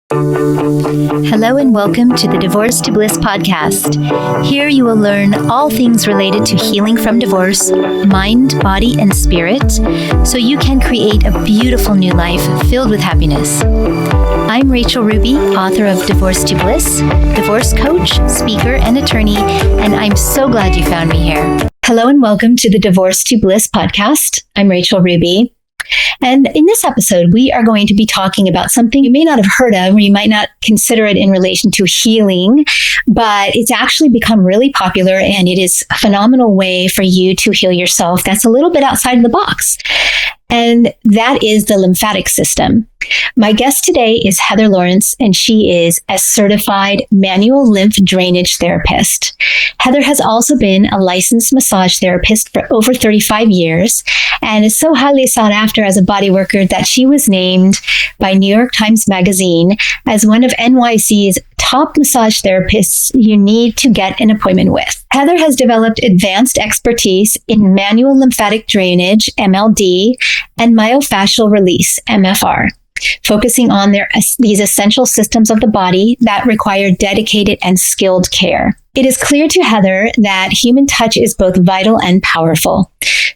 Hello and welcome to the Divorce to Bliss podcast. Here you will learn all things related to healing from divorce, mind, body, and spirit, so you can create a beautiful new life filled with happiness. I'm Rachel Ruby, author of Divorce to Bliss, divorce coach, speaker, and attorney, and I'm so glad you found me here. Hello and welcome to the Divorce to Bliss podcast. I'm Rachel Ruby. And in this episode, we are going to be talking about something you may not have heard of, or you might not consider it in relation to healing, but it's actually become really popular, and it is a phenomenal way for you to heal yourself that's a little bit outside of the box. And that is the lymphatic system. My guest today is Heather Lawrence, and she is a certified manual lymph drainage therapist. Heather has also been a licensed massage therapist for over 35 years and is so highly sought after as a body worker that she was named by New York Times Magazine as one of NYC's top massage therapists you need to get an appointment with. Heather has developed advanced expertise in manual lymphatic drainage, MLD, and myofascial release, MFR, focusing on these essential systems of the body that require dedicated and skilled care. It is clear to Heather that human touch is both vital and powerful.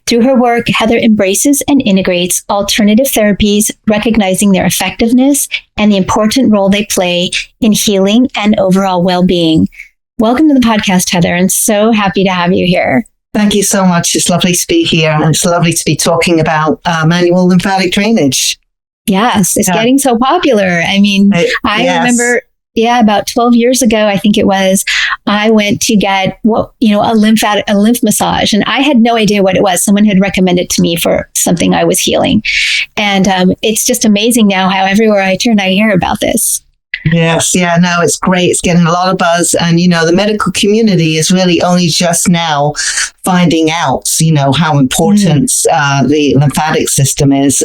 Through her work, Heather embraces and integrates alternative therapies, recognizing their effectiveness and the important role they play in healing and overall well-being. Welcome to the podcast, Heather. I'm so happy to have you here. Thank you so much. It's lovely to be here, and it's lovely to be talking about manual lymphatic drainage. Yes, it's getting so popular. I mean, I remember, about 12 years ago, I think it was, I went to get a lymph massage, and I had no idea what it was. Someone had recommended to me for something I was healing. And it's just amazing now how everywhere I turn, I hear about this. Yes. Yeah, no, it's great. It's getting a lot of buzz. And, the medical community is really only just now finding out, how important the lymphatic system is.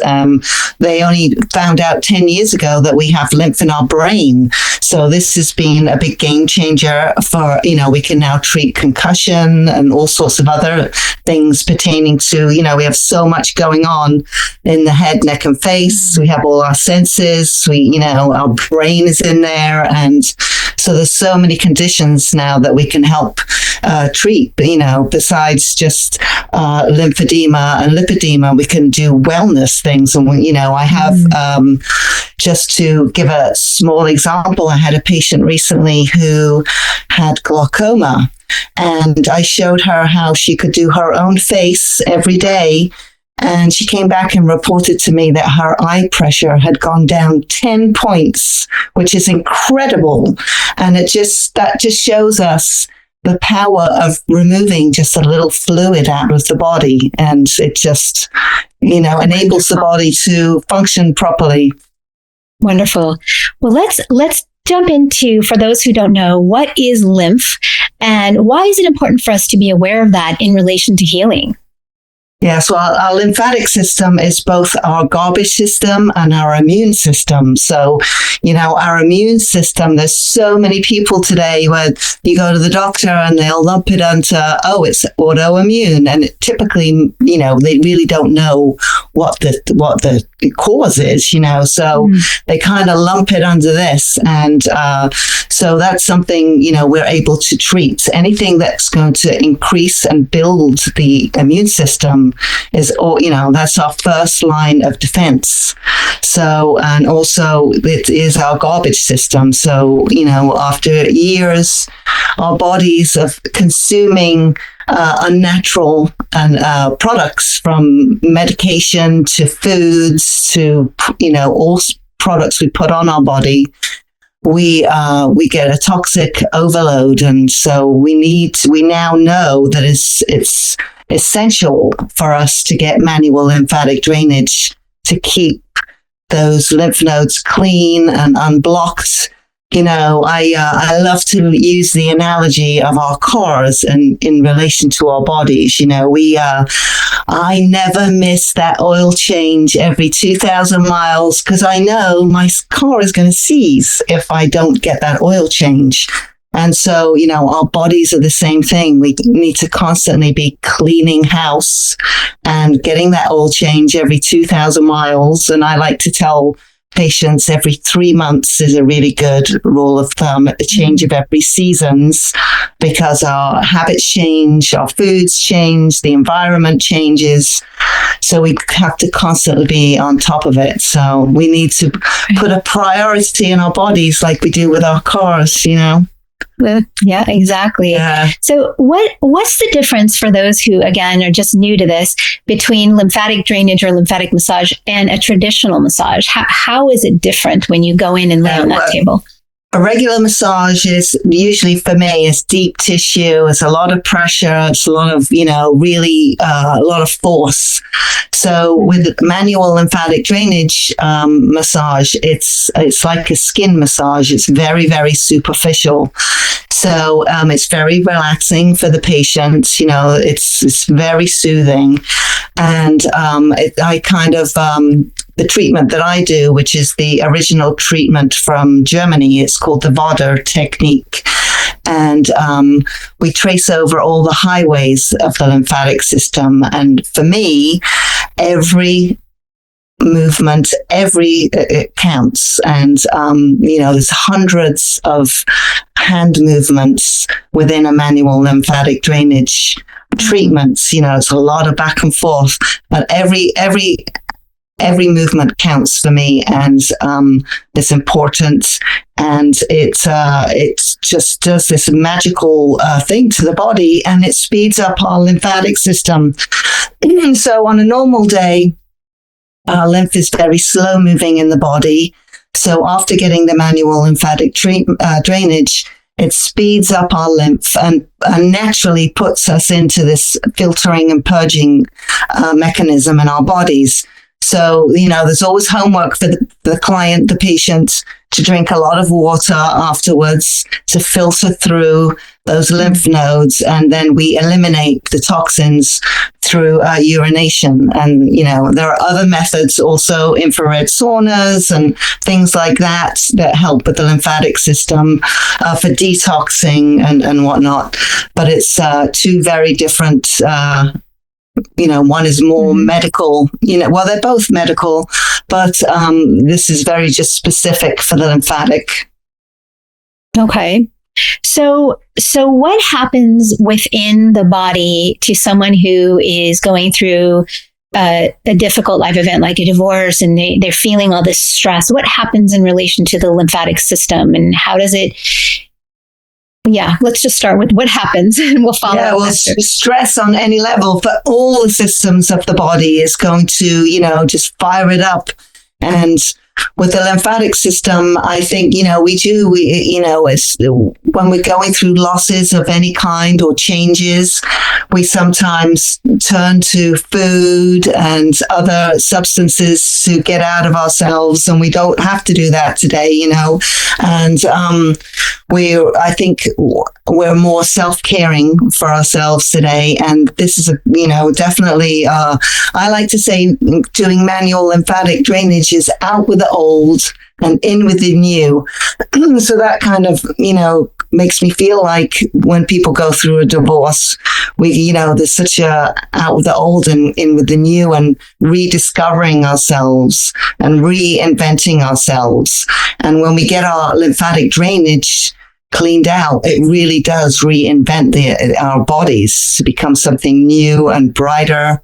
They only found out 10 years ago that we have lymph in our brain. So this has been a big game changer for, we can now treat concussion and all sorts of other things pertaining to, we have so much going on in the head, neck, and face. We have all our senses. Our brain is in there. And so there's so many conditions now that we can help treat, besides just lymphedema and lipedema, we can do wellness things. And, I have, just to give a small example, I had a patient recently who had glaucoma, and I showed her how she could do her own face every day. And she came back and reported to me that her eye pressure had gone down 10 points, which is incredible. And that just shows us the power of removing just a little fluid out of the body. And it just, enables the body to function properly. Wonderful. Well, let's jump into, for those who don't know, what is lymph and why is it important for us to be aware of that in relation to healing? Yeah, so our lymphatic system is both our garbage system and our immune system. So, our immune system, there's so many people today where you go to the doctor and they'll lump it under, it's autoimmune. And typically, they really don't know what the cause is, so they kind of lump it under this. And so that's something, we're able to treat. Anything that's going to increase and build the immune system is, that's our first line of defense. So, and also it is our garbage system. So, after years, our bodies of consuming unnatural and products, from medication to foods to, all products we put on our body, we get a toxic overload. And so we now know that it's essential for us to get manual lymphatic drainage to keep those lymph nodes clean and unblocked. I love to use the analogy of our cars and in relation to our bodies. I never miss that oil change every 2,000 miles because I know my car is going to seize if I don't get that oil change. And so, our bodies are the same thing. We need to constantly be cleaning house and getting that oil change every 2,000 miles. And I like to tell patients every 3 months is a really good rule of thumb, at the change of every seasons, because our habits change, our foods change, the environment changes. So we have to constantly be on top of it. So we need to put a priority in our bodies like we do with our cars, you know? Yeah, exactly. Yeah. So what's the difference for those who, again, are just new to this between lymphatic drainage or lymphatic massage and a traditional massage? How is it different when you go in and lay on that table? A regular massage is usually, for me, is deep tissue. It's a lot of pressure. It's a lot of, really a lot of force. So with manual lymphatic drainage massage, it's like a skin massage. It's very, very superficial. So it's very relaxing for the patients. It's very soothing, and the treatment that I do, which is the original treatment from Germany, it's called the Vodder technique. And we trace over all the highways of the lymphatic system. And for me, every movement, it counts. And, there's hundreds of hand movements within a manual lymphatic drainage treatments. It's a lot of back and forth, but every movement counts for me, and it's important, and it just does this magical thing to the body, and it speeds up our lymphatic system. So on a normal day, our lymph is very slow moving in the body. So after getting the manual lymphatic drainage, it speeds up our lymph and naturally puts us into this filtering and purging mechanism in our bodies. So, there's always homework for the client, the patient, to drink a lot of water afterwards to filter through those lymph nodes. And then we eliminate the toxins through urination. And, there are other methods also, infrared saunas and things like that help with the lymphatic system for detoxing and whatnot. But it's two very different one is more medical, they're both medical, but this is very just specific for the lymphatic. Okay. So what happens within the body to someone who is going through a difficult life event like a divorce, and they're feeling all this stress? What happens in relation to the lymphatic system, and how does it... Yeah, let's just start with what happens, and we'll follow. Yeah, well, stress on any level for all the systems of the body is going to, just fire it up. And with the lymphatic system, I think, it's when we're going through losses of any kind or changes, we sometimes turn to food and other substances to get out of ourselves. And we don't have to do that today, And I think we're more self-caring for ourselves today. And this is, definitely, I like to say doing manual lymphatic drainage is out with the old and in with the new. So that kind of, makes me feel like when people go through a divorce, there's such a out with the old and in with the new, and rediscovering ourselves and reinventing ourselves. And when we get our lymphatic drainage cleaned out, it really does reinvent our bodies to become something new and brighter.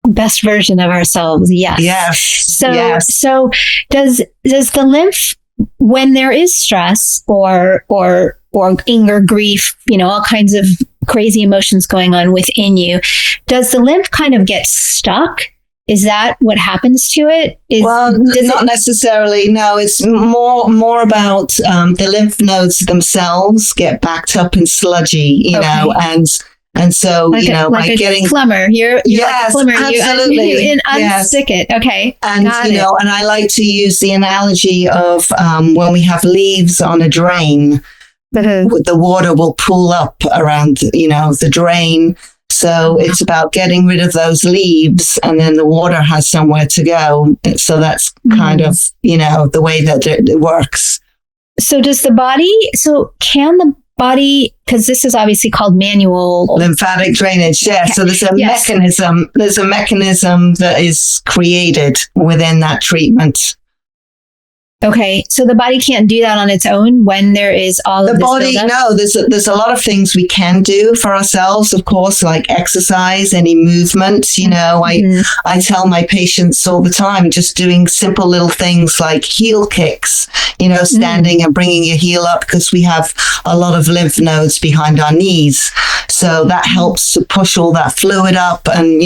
Best version of ourselves. Yes. Yes. So does the lymph, when there is stress or anger, grief, all kinds of crazy emotions going on within you, does the lymph kind of get stuck? Is that what happens to it? Not necessarily. No, it's more about the lymph nodes themselves get backed up and sludgy, and so, by getting plumber, you're yes, like a plumber. Absolutely. You unstick it. Okay. And, and I like to use the analogy of when we have leaves on a drain, the water will pool up around, the drain. So it's about getting rid of those leaves, and then the water has somewhere to go. So that's kind of, the way that it works. So can the body, because this is obviously called manual lymphatic drainage. Yeah. So there's a Yes. mechanism. There's a mechanism that is created within that treatment. Okay, so the body can't do that on its own when there is all The of this body, buildup? no, there's a lot of things we can do for ourselves, of course, like exercise, any movement. I tell my patients all the time, just doing simple little things like heel kicks, standing and bringing your heel up, because we have a lot of lymph nodes behind our knees. So that helps to push all that fluid up. And,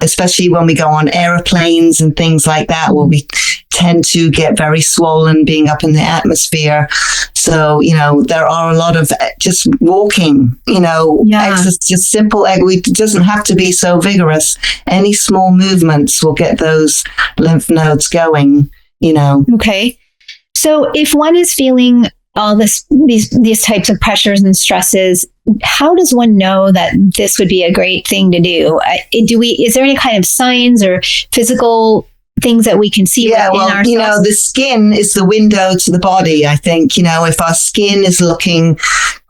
especially when we go on airplanes and things like that, where we tend to get very swollen being up in the atmosphere. So, there are a lot of just walking, exercise, just simple, it doesn't have to be so vigorous. Any small movements will get those lymph nodes going, Okay. So if one is feeling all these types of pressures and stresses, how does one know that this would be a great thing to do? Is there any kind of signs or physical things that we can see within ourselves? The skin is the window to the body. I think, if our skin is looking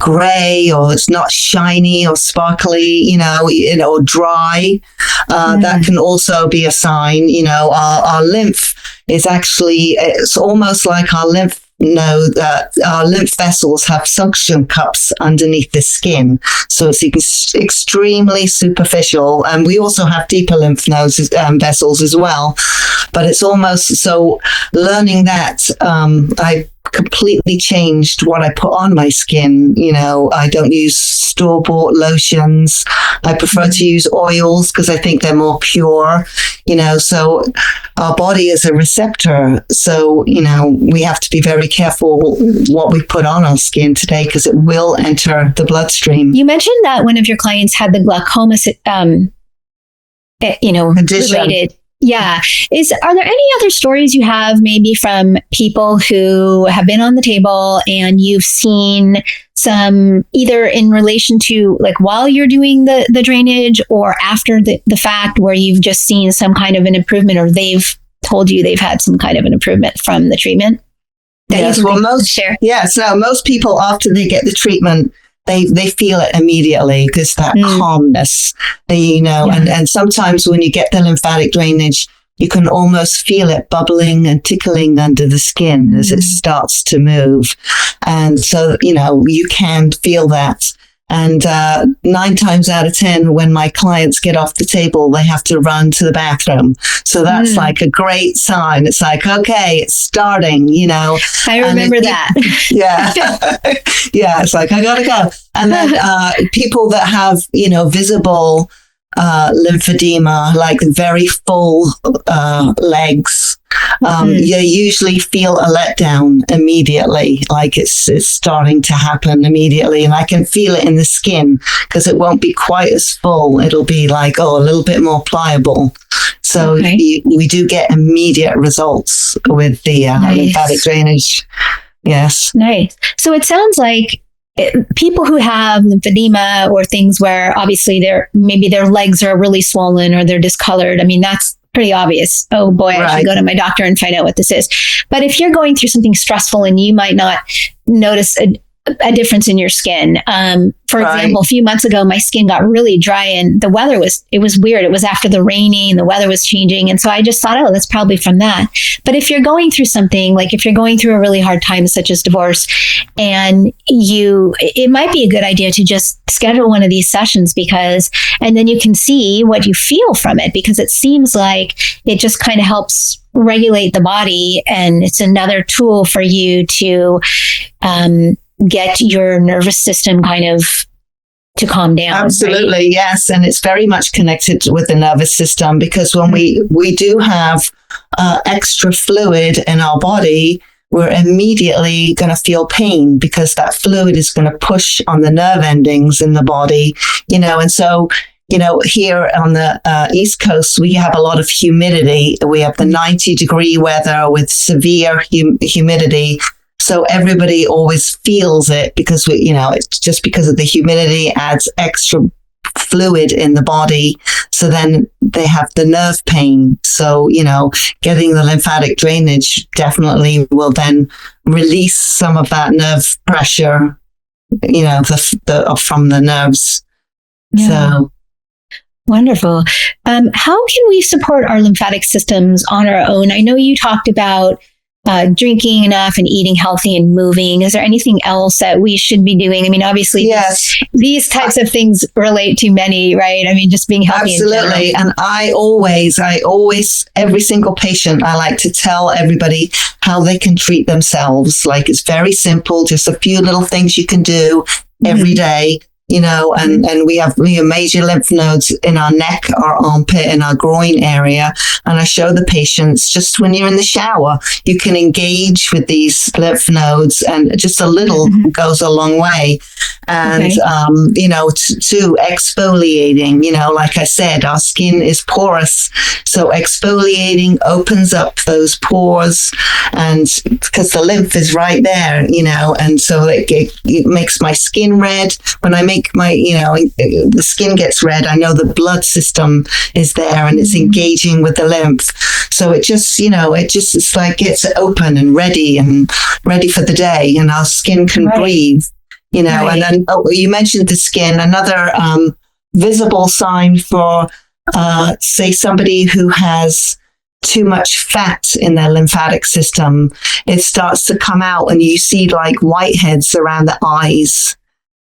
gray, or it's not shiny or sparkly, or dry, that can also be a sign. Our lymph is actually, it's almost like our lymph our lymph vessels have suction cups underneath the skin. So it's extremely superficial. And we also have deeper lymph nodes, vessels as well. But it's almost, so learning that, I completely changed what I put on my skin. I don't use store-bought lotions. I prefer to use oils because I think they're more pure, so our body is a receptor. So, we have to be very careful what we put on our skin today, because it will enter the bloodstream. You mentioned that one of your clients had the glaucoma, Condition. related. Yeah. Are there any other stories you have, maybe from people who have been on the table and you've seen some, either in relation to like while you're doing the drainage or after the fact, where you've just seen some kind of an improvement, or they've told you they've had some kind of an improvement from the treatment? Yes. Well, most people, after they get the treatment, they feel it immediately, because that calmness, and sometimes when you get the lymphatic drainage, you can almost feel it bubbling and tickling under the skin as it starts to move. And so, you can feel that. And 9 times out of 10, when my clients get off the table, they have to run to the bathroom. So that's like a great sign. It's like, okay, it's starting, I remember that. Yeah. Yeah. It's like, I gotta go. And then people that have, visible lymphedema, like very full legs, you usually feel a letdown immediately, like it's starting to happen immediately. And I can feel it in the skin, because it won't be quite as full. It'll be like, a little bit more pliable. So we do get immediate results with the lymphatic drainage. Yes. Nice. So it sounds like people who have lymphedema, or things where obviously maybe their legs are really swollen or they're discolored, I mean, that's pretty obvious. Oh boy, I should go to my doctor and find out what this is. But if you're going through something stressful and you might not notice a difference in your skin. For example, a few months ago, my skin got really dry, and the weather was weird. It was after the raining, the weather was changing. And so I just thought, that's probably from that. But if you're going through something, like if you're going through a really hard time, such as divorce, and it might be a good idea to just schedule one of these sessions, and then you can see what you feel from it, because it seems like it just kind of helps regulate the body. And it's another tool for you to, get your nervous system kind of to calm down. Absolutely, right? Yes. And it's very much connected with the nervous system, because when we do have extra fluid in our body, we're immediately going to feel pain, because that fluid is going to push on the nerve endings in the body, and so, here on the East Coast, we have a lot of humidity. We have the 90-degree weather with severe humidity. So everybody always feels it, because it's just because of the humidity adds extra fluid in the body. So then they have the nerve pain. So, getting the lymphatic drainage definitely will then release some of that nerve pressure from the nerves. Yeah. So. Wonderful. How can we support our lymphatic systems on our own? I know you talked about drinking enough and eating healthy and moving. Is there anything else that we should be doing? I mean, obviously, yes, these types of things relate to many, right? I mean, just being healthy. Absolutely. And I always, every single patient, I like to tell everybody how they can treat themselves. Like, it's very simple, just a few little things you can do every day. And we have major lymph nodes in our neck, our armpit, and our groin area. And I show the patients, just when you're in the shower, you can engage with these lymph nodes, and just a little goes a long way. And, to exfoliating, like I said, our skin is porous. So exfoliating opens up those pores, and because the lymph is right there, and so it makes my skin red. When I make the skin gets red, I know the blood system is there and it's engaging with the lymph. So it just, it's like gets open and ready for the day, and our skin can breathe, Right. And then you mentioned the skin, another visible sign for, say, somebody who has too much fat in their lymphatic system. It starts to come out and you see like whiteheads around the eyes.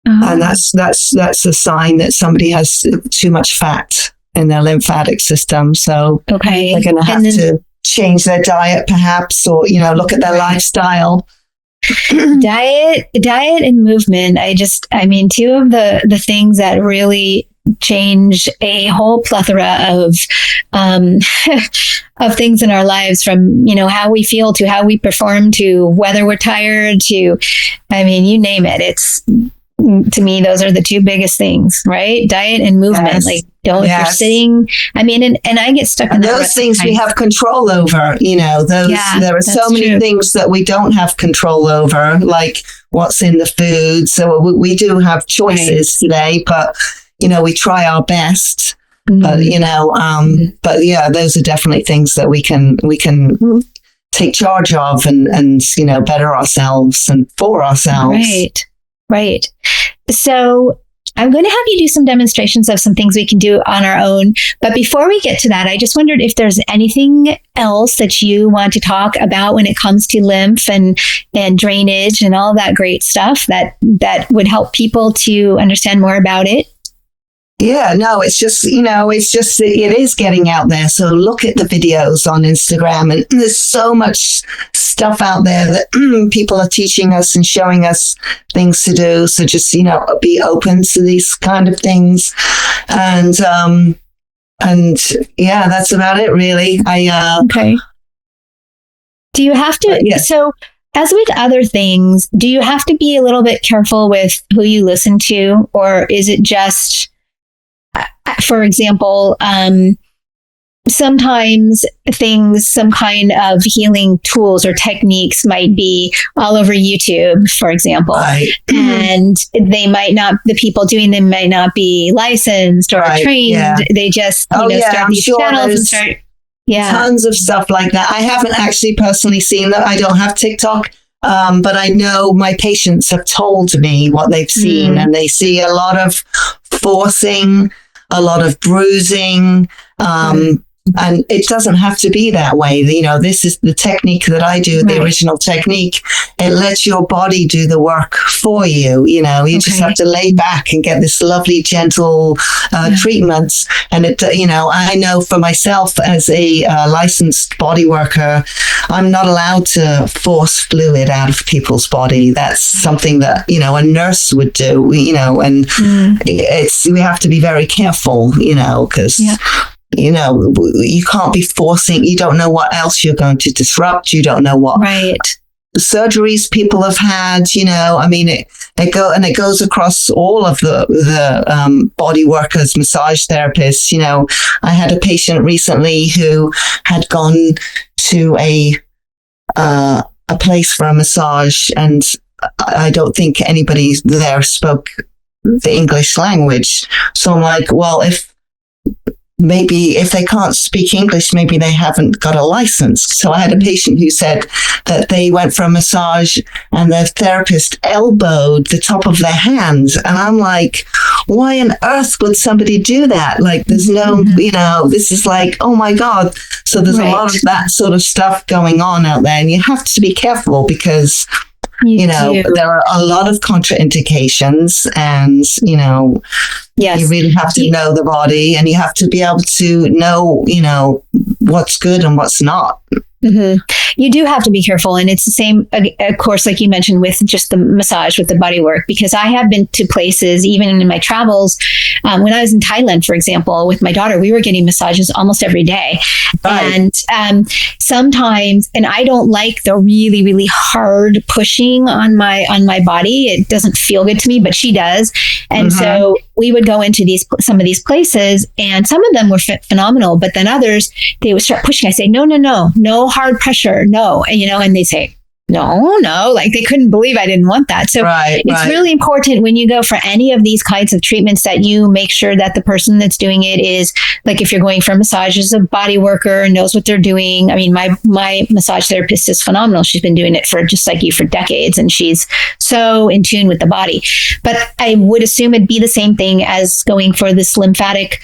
And that's a sign that somebody has too much fat in their lymphatic system. So they're going to have to change their diet, perhaps, or look at their lifestyle. Diet and movement. Two of the things that really change a whole plethora of of things in our lives, from how we feel to how we perform to whether we're tired to, you name it. It's, to me, those are the two biggest things, right? Diet and movement. Yes. Like, if you're sitting, and I get stuck in those things we have control over, there are so many things that we don't have control over, like what's in the food. So we do have choices today, but, we try our best. But, those are definitely things that we can take charge of and better ourselves and for ourselves. Right. So I'm going to have you do some demonstrations of some things we can do on our own. But before we get to that, I just wondered if there's anything else that you want to talk about when it comes to lymph and drainage and all that great stuff that would help people to understand more about it. Yeah, no, it's just, it is getting out there. So look at the videos on Instagram, and there's so much stuff out there that people are teaching us and showing us things to do. So just, be open to these kind of things. And yeah, that's about it, really. Okay. Do you have to, so as with other things, do you have to be a little bit careful with who you listen to, or is it just, for example, sometimes some kind of healing tools or techniques might be all over YouTube, for example, and the people doing them might not be licensed or trained. Yeah. They just, start these channels and start. Yeah. Tons of stuff like that. I haven't actually personally seen that. I don't have TikTok. But I know my patients have told me what they've seen, and they see a lot of forcing, a lot of bruising, and it doesn't have to be that way. This is the technique that I do, the original technique. It lets your body do the work for you. You just have to lay back and get this lovely, gentle treatments. And I know for myself as a licensed body worker, I'm not allowed to force fluid out of people's body. That's something that, a nurse would do, and we have to be very careful, because you can't be forcing. You don't know what else you're going to disrupt. You don't know what surgeries people have had. It goes across all of the body workers, massage therapists. I had a patient recently who had gone to a place for a massage, and I don't think anybody there spoke the English language. So I'm like, well, if maybe if they can't speak English, maybe they haven't got a license. So I had a patient who said that they went for a massage and their therapist elbowed the top of their hands. And I'm like, why on earth would somebody do that? Like, there's no, this is like, oh my God. So there's a lot of that sort of stuff going on out there. And you have to be careful because there are a lot of contraindications, and, you really have to know the body, and you have to be able to know, what's good and what's not. Mm-hmm. You do have to be careful. And it's the same, of course, like you mentioned, with just the massage, with the body work, because I have been to places, even in my travels, when I was in Thailand, for example, with my daughter, we were getting massages almost every day. Right. And sometimes, and I don't like the really, really hard pushing on my body. It doesn't feel good to me, but she does. And so we would go into some of these places, and some of them were phenomenal, but then others, they would start pushing. I say, no hard pressure, no. And they say, no, like they couldn't believe I didn't want that. So it's really important when you go for any of these kinds of treatments that you make sure that the person that's doing it is, like, if you're going for a massage, is a body worker, knows what they're doing. I mean, my massage therapist is phenomenal. She's been doing it for, just like you, for decades, and she's so in tune with the body. But I would assume it'd be the same thing as going for this lymphatic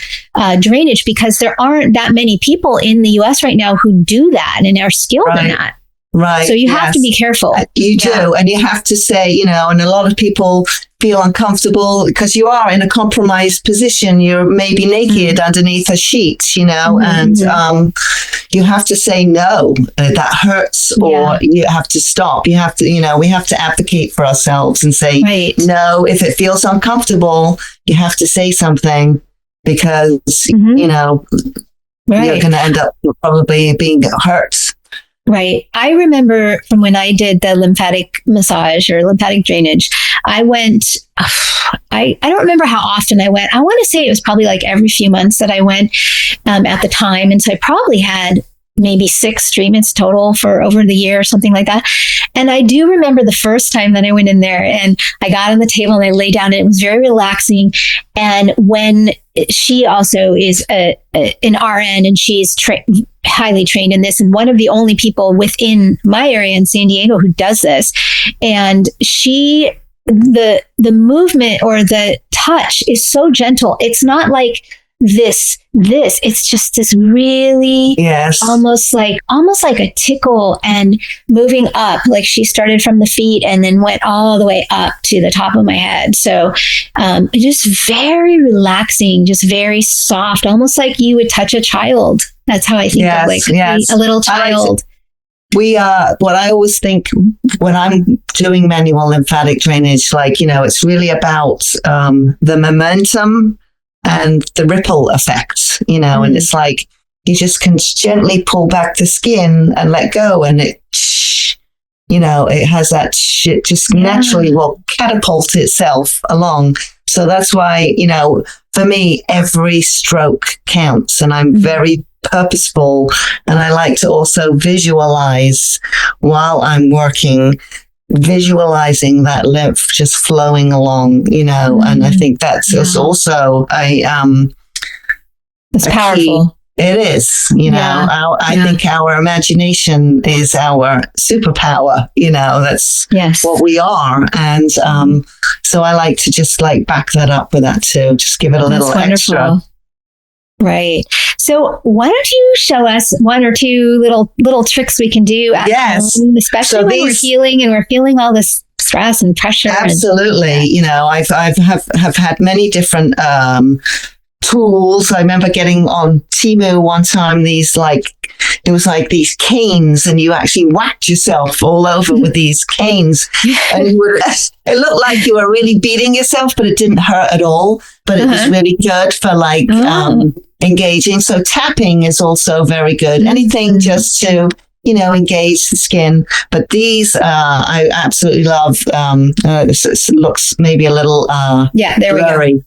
drainage, because there aren't that many people in the US right now who do that and are skilled in that. Right. So you have to be careful. You do. And you have to say, and a lot of people feel uncomfortable because you are in a compromised position. You're maybe naked underneath a sheet, and you have to say, no, that hurts, or you have to stop. You have to, we have to advocate for ourselves and say, no, if it feels uncomfortable, you have to say something, because, you're going to end up probably being hurt. Right. I remember from when I did the lymphatic massage or lymphatic drainage, I went, I don't remember how often I went. I want to say it was probably like every few months that I went at the time. And so I probably had maybe 6 treatments total for over the year or something like that. And I do remember the first time that I went in there, and I got on the table and I lay down, and it was very relaxing. And when she also is an RN, and she's highly trained in this, and one of the only people within my area in San Diego who does this, and the movement or the touch is so gentle. It's not like this, it's just this really almost like a tickle, and moving up, like she started from the feet and then went all the way up to the top of my head. So just very relaxing, just very soft, almost like you would touch a child. That's how I think of a little child. What I always think when I'm doing manual lymphatic drainage, it's really about the momentum and the ripple effect, and it's like you just can gently pull back the skin and let go, and it has that shit just naturally will catapult itself along. So that's why, for me, every stroke counts, and I'm very purposeful, and I like to also visualize while I'm working, visualizing that lymph just flowing along, and I think that's also it's powerful. It is, I think our imagination is our superpower, that's what we are. And so I like to just back that up with that too, just give it a little extra. Right. So why don't you show us 1 or 2 little tricks we can do at home, especially when we're healing and we're feeling all this stress and pressure. Absolutely. I've had many different tools. I remember getting on Temu one time these it was like these canes, and you actually whacked yourself all over with these canes, and it looked like you were really beating yourself, but it didn't hurt at all. But it was really good for engaging. So tapping is also very good. Anything just to engage the skin. But these I absolutely love. It looks maybe a little there blurry. We go.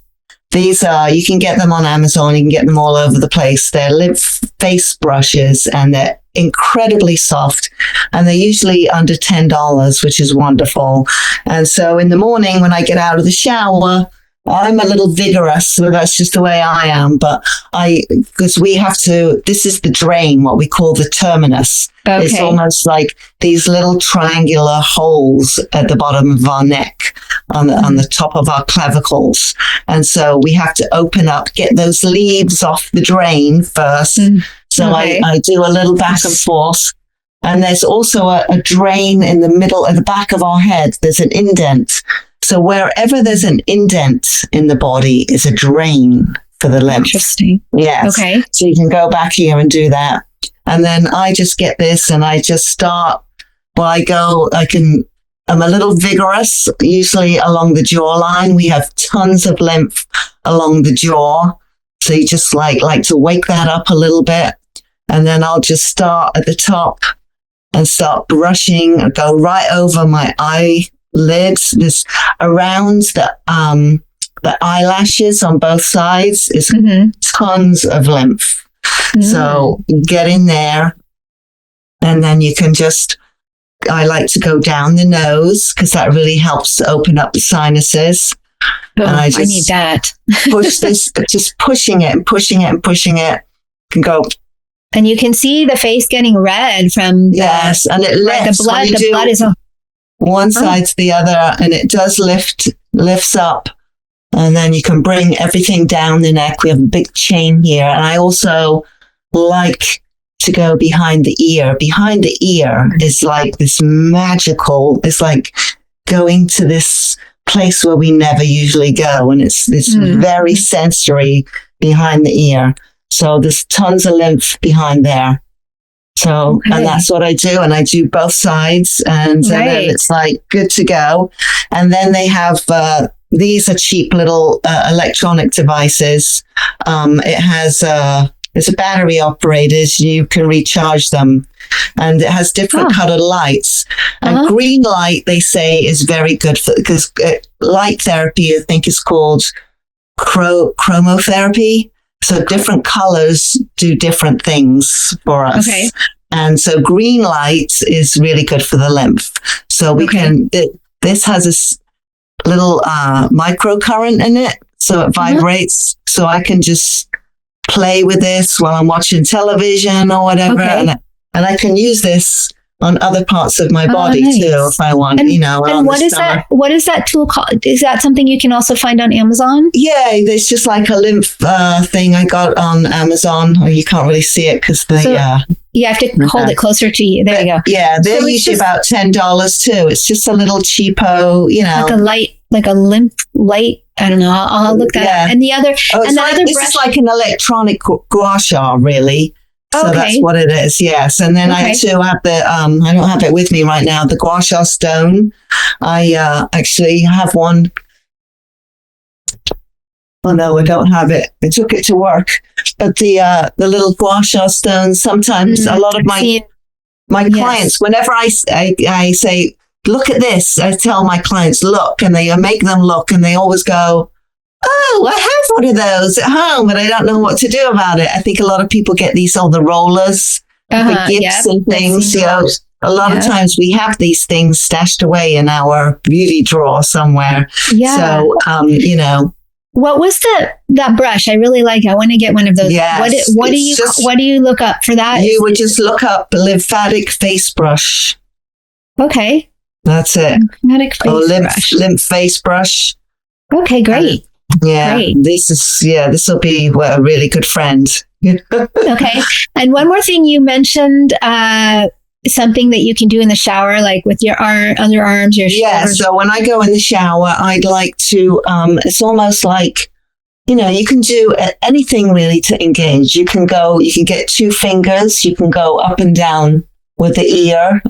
These you can get them on Amazon. You can get them all over the place. They're lymph face brushes, and they're incredibly soft, and they're usually under $10, which is wonderful. And so in the morning when I get out of the shower, I'm a little vigorous, so that's just the way I am. But because we have to, this is the drain, what we call the terminus. Okay. It's almost like these little triangular holes at the bottom of our neck, on the top of our clavicles. And so we have to open up, get those leaves off the drain first. So I do a little back and forth. And there's also a drain in the middle, at the back of our head. There's an indent. So wherever there's an indent in the body is a drain for the lymph. Interesting. Yes. Okay. So you can go back here and do that. And then I just get this and I just start, I'm a little vigorous, usually along the jawline. We have tons of lymph along the jaw. So you just like to wake that up a little bit. And then I'll just start at the top and start brushing, go right over my eyelids, this around the eyelashes on both sides is tons of lymph. So get in there, and then you can I like to go down the nose because that really helps to open up the sinuses. Oh, and I need that. push this, just pushing it and pushing it and pushing it. Can go. And you can see the face getting red from yes, and it lifts. The blood is one side to the other, and it does lifts up. And then you can bring everything down the neck. We have a big chain here. And I also like to go behind the ear. Behind the ear is like this magical, it's like going to this place where we never usually go. And it's very sensory behind the ear. So there's tons of lymph behind there. So, and that's what I do. And I do both sides. And then it's like good to go. And then they have, these are cheap little electronic devices. It's a battery operated. You can recharge them. And it has different colored lights. And green light, they say, is very good because light therapy, I think, is called chromotherapy. So different colors do different things for us. Okay. And so green light is really good for the lymph. So we can, this has a little microcurrent in it. So it vibrates. So I can just play with this while I'm watching television or whatever. And I can use this on other parts of my body too, if I want, And what is that? What is that tool called? Is that something you can also find on Amazon? Yeah, there's just like a lymph thing I got on Amazon. Or you can't really see it because you have to hold it closer to you. There you go. Yeah, they're usually about $10 too. It's just a little cheapo, like a lymph light. I don't know. I'll look that up. And the other, this is like an electronic gua sha, really. So that's what it is, yes. And then I too have I don't have it with me right now, the gua sha stone. I actually have one. Oh no, I don't have it. I took it to work. But the little gua sha stone, sometimes a lot of my clients, whenever I say, look at this, I tell my clients, look, and I make them look, and they always go, oh, I have one of those at home, but I don't know what to do about it. I think a lot of people get all the rollers for gifts and things. A lot of times we have these things stashed away in our beauty drawer somewhere. Yeah. So, what was that brush? I really like it. I want to get one of those. Yes, what do you look up for that? You would just look up lymphatic face brush. Okay. That's it. Lymphatic face brush. Lymph face brush. Okay, great. Great. This will be a really good friend. Okay. And one more thing, you mentioned something that you can do in the shower, like with your underarms, your shoulders. Yeah, so when I go in the shower, I'd like to, it's almost like, you can do anything really to engage. You can get 2 fingers, you can go up and down with the ear,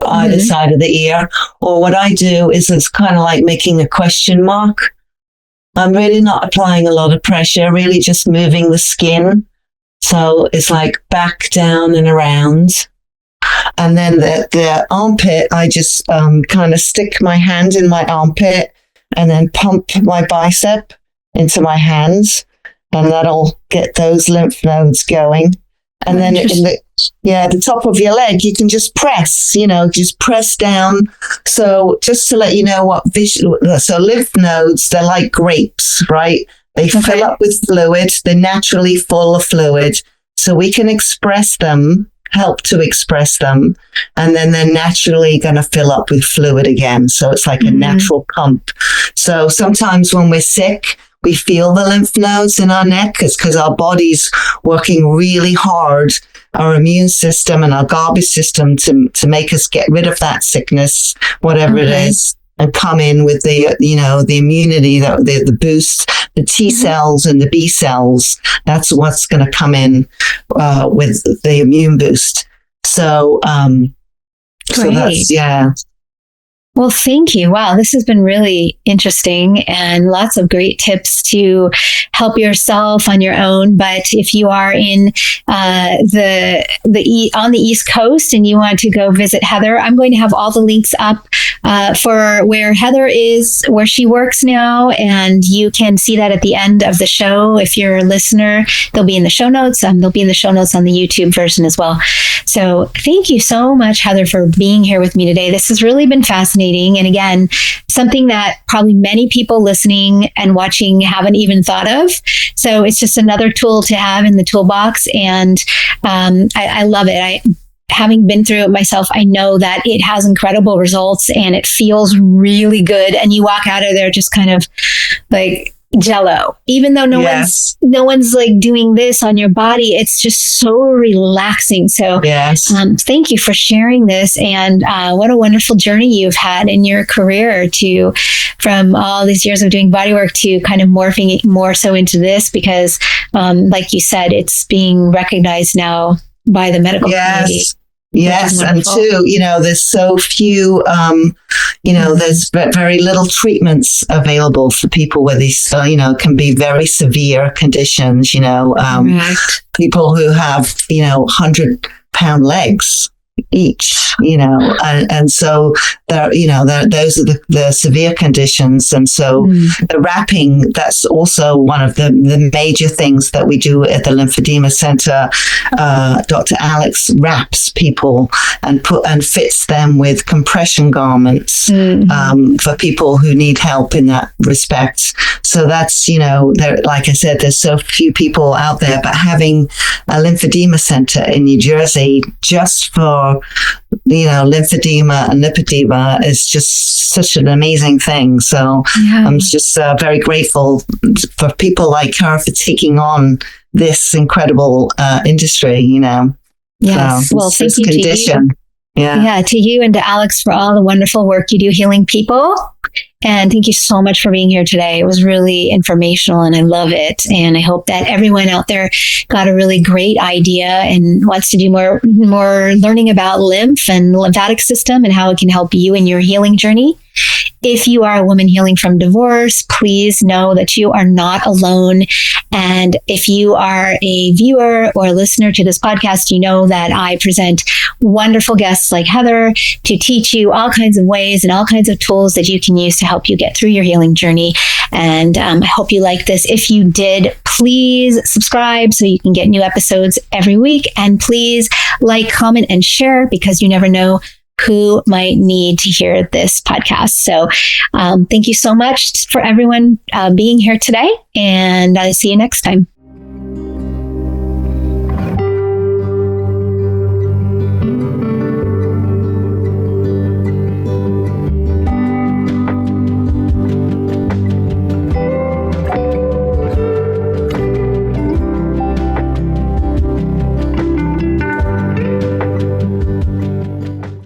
either side of the ear. Or what I do is it's kind of like making a question mark. I'm really not applying a lot of pressure, really just moving the skin. So it's like back, down, and around. And then the armpit, I just kind of stick my hand in my armpit and then pump my bicep into my hands. And that'll get those lymph nodes going. And then the top of your leg, you can just press, just press down. So just to let you know so lymph nodes, they're like grapes, right? They fill up with fluid. They're naturally full of fluid. So we can express them, help to express them, and then they're naturally going to fill up with fluid again. So it's like a natural pump. So sometimes when we're sick, we feel the lymph nodes in our neck because our body's working really hard, our immune system and our garbage system to make us get rid of that sickness, whatever it is, and come in with the immunity, the boost, the T cells and the B cells. That's what's going to come in with the immune boost. So, so that's, Well, thank you. Wow, this has been really interesting and lots of great tips to help yourself on your own. But if you are in on the East Coast and you want to go visit Heather, I'm going to have all the links up for where Heather is, where she works now, and you can see that at the end of the show. If you're a listener, they'll be in the show notes. They'll be in the show notes on the YouTube version as well. So thank you so much, Heather, for being here with me today. This has really been fascinating. And again, something that probably many people listening and watching haven't even thought of. So it's just another tool to have in the toolbox. And I love it. Having been through it myself, I know that it has incredible results and it feels really good. And you walk out of there just kind of like jello, even though no one's like doing this on your body. It's just so relaxing. So thank you for sharing this, and what a wonderful journey you've had in your career from all these years of doing bodywork to kind of morphing it more so into this, because like you said, it's being recognized now by the medical community. Yes, and too, there's so few, there's very little treatments available for people with these, can be very severe conditions, people who have, 100-pound legs each, and so those are the severe conditions. And so the wrapping, that's also one of the major things that we do at the Lymphedema Center. Dr. Alex wraps people and fits them with compression garments for people who need help in that respect. So that's, like I said, there's so few people out there, but having a Lymphedema Center in New Jersey just for lymphedema and lipedema is just such an amazing thing. So I'm just very grateful for people like her for taking on this incredible industry, Yes. Well, thank you condition. To you and to Alex for all the wonderful work you do healing people. And thank you so much for being here today. It was really informational and I love it. And I hope that everyone out there got a really great idea and wants to do more learning about lymph and lymphatic system and how it can help you in your healing journey. If you are a woman healing from divorce, please know that you are not alone. And if you are a viewer or a listener to this podcast, you know that I present wonderful guests like Heather to teach you all kinds of ways and all kinds of tools that you can use to help you get through your healing journey. And I hope you like this. If you did, please subscribe so you can get new episodes every week. And please like, comment, and share, because you never know who might need to hear this podcast. So thank you so much for everyone being here today, and I'll see you next time.